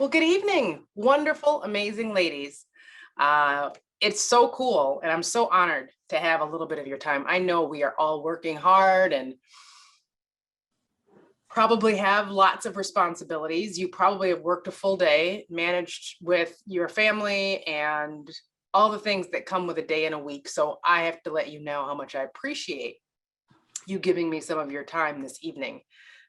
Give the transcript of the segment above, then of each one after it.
Well, good evening, wonderful, amazing ladies. It's so cool, and I'm so honored to have a little bit of your time. I know we are all working hard and probably have lots of responsibilities. You probably have worked a full day, managed with your family and all the things that come with a day and a week. So I have to let you know how much I appreciate you giving me some of your time this evening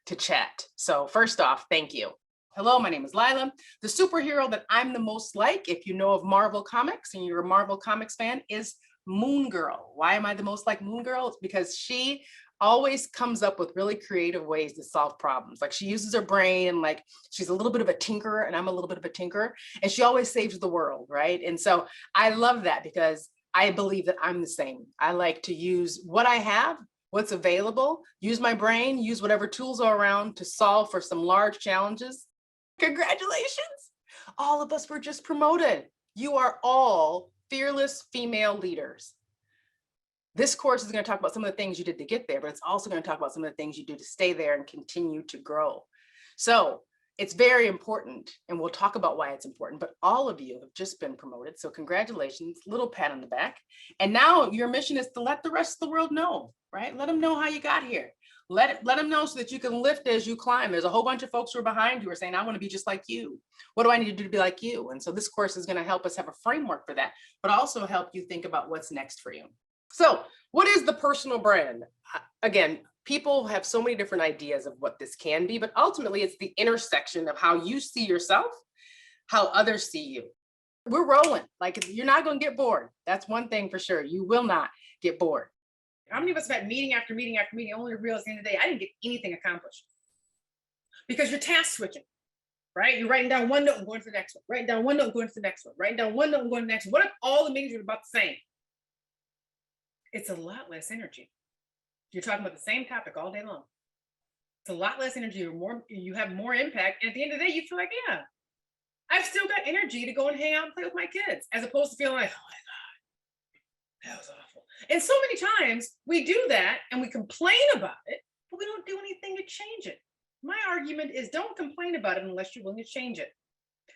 to chat. So first off, thank you. Hello, my name is Lilah. The superhero that I'm the most like, if you know of Marvel Comics and you're a Marvel Comics fan, is Moon Girl. Why am I the most like Moon Girl? It's because she always comes up with really creative ways to solve problems. Like she uses her brain and like she's a little bit of a tinkerer and I'm a little bit of a tinkerer and she always saves the world, right? And so I love that because I believe that I'm the same. I like to use what I have, what's available, use my brain, use whatever tools are around to solve for some large challenges. Congratulations. All of us were just promoted. You are all fearless female leaders. This course is going to talk about some of the things you did to get there, but it's also going to talk about some of the things you do to stay there and continue to grow. So it's very important, and we'll talk about why it's important, but all of you have just been promoted. So congratulations, little pat on the back. And now your mission is to let the rest of the world know, right? Let them know how you got here. Let them know so that you can lift as you climb. There's a whole bunch of folks who are behind you who are saying, I want to be just like you. What do I need to do to be like you? And so this course is going to help us have a framework for that, but also help you think about what's next for you. So what is the personal brand? Again, people have so many different ideas of what this can be, but ultimately it's the intersection of how you see yourself, how others see you. We're rolling. Like you're not going to get bored. That's one thing for sure. You will not get bored. How many of us have had meeting after meeting after meeting, only to realize at the end of the day, I didn't get anything accomplished? Because you're task switching, right? You're writing down one note and going to the next one, writing down one note and going to the next one, writing down one note and going to the next one. What if all the meetings were about the same? It's a lot less energy. You're talking about the same topic all day long. It's a lot less energy, you have more impact. And at the end of the day, you feel like, yeah, I've still got energy to go and hang out and play with my kids, as opposed to feeling like, oh my God, that was awful. And so many times we do that and we complain about it, but we don't do anything to change it. My argument is don't complain about it unless you're willing to change it.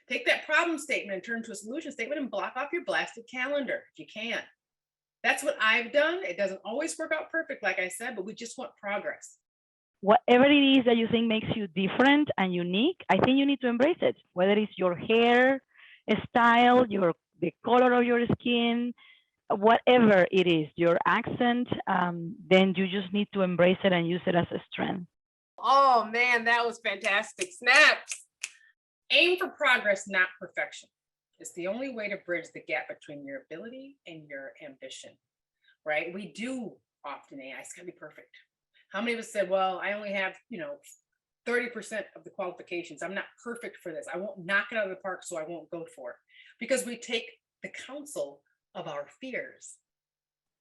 Take that problem statement and turn it to a solution statement and block off your blasted calendar if you can. That's what I've done. It doesn't always work out perfect, like I said, but we just want progress. Whatever it is that you think makes you different and unique, I think you need to embrace it. Whether it's your hair style, the color of your skin, whatever it is, your accent, then you just need to embrace it and use it as a strength. Oh man, that was fantastic. Snaps. Aim for progress, not perfection. It's the only way to bridge the gap between your ability and your ambition, right? We do often, it's gotta be perfect. How many of us said, well, I only have, 30% of the qualifications. I'm not perfect for this. I won't knock it out of the park, so I won't go for it. Because we take the counsel of our fears.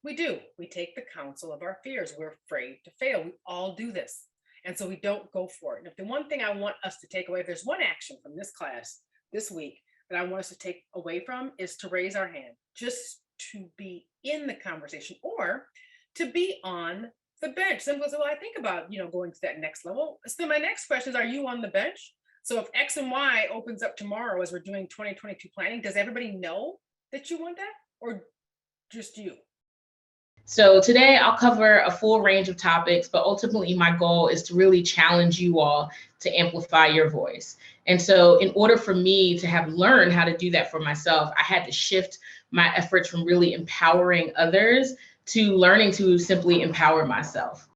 We do. We take the counsel of our fears. We're afraid to fail. We all do this. And so we don't go for it. And if the one thing I want us to take away, if there's one action from this class this week that I want us to take away from, is to raise our hand, just to be in the conversation or to be on the bench. Some people say, well, I think about, going to that next level. So my next question is, are you on the bench? So if X and Y opens up tomorrow as we're doing 2022 planning, does everybody know that you want that or just you? So today I'll cover a full range of topics, but ultimately my goal is to really challenge you all to amplify your voice. And so in order for me to have learned how to do that for myself, I had to shift my efforts from really empowering others to learning to simply empower myself.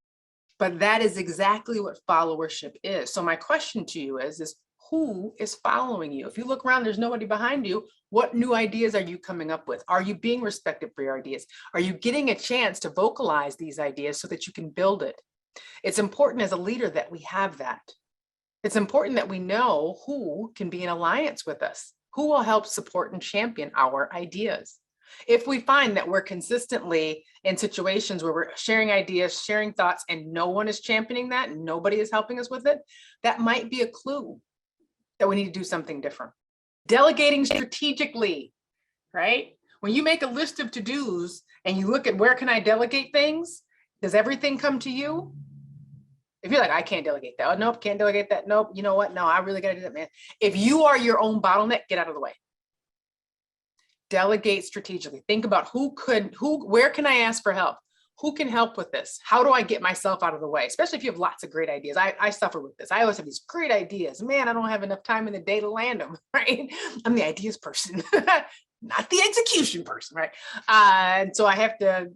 But that is exactly what followership is. So my question to you is who is following you? If you look around, there's nobody behind you. What new ideas are you coming up with? Are you being respected for your ideas? Are you getting a chance to vocalize these ideas so that you can build it? It's important as a leader that we have that. It's important that we know who can be in alliance with us, who will help support and champion our ideas. If we find that we're consistently in situations where we're sharing ideas, sharing thoughts, and no one is championing that, and nobody is helping us with it, that might be a clue that we need to do something different. Delegating strategically, right? When you make a list of to-dos and you look at where can I delegate things, does everything come to you? If you're like, I can't delegate that. Oh, nope, can't delegate that. Nope. You know what? No, I really got to do that, man. If you are your own bottleneck, get out of the way. Delegate strategically. Think about where can I ask for help? Who can help with this? How do I get myself out of the way? Especially if you have lots of great ideas. I suffer with this. I always have these great ideas. Man, I don't have enough time in the day to land them, right? I'm the ideas person, not the execution person, right? And so I have to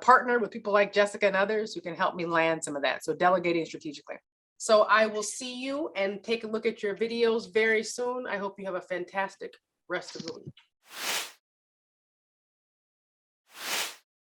partner with people like Jessica and others who can help me land some of that. So delegating strategically. So I will see you and take a look at your videos very soon. I hope you have a fantastic rest of the week.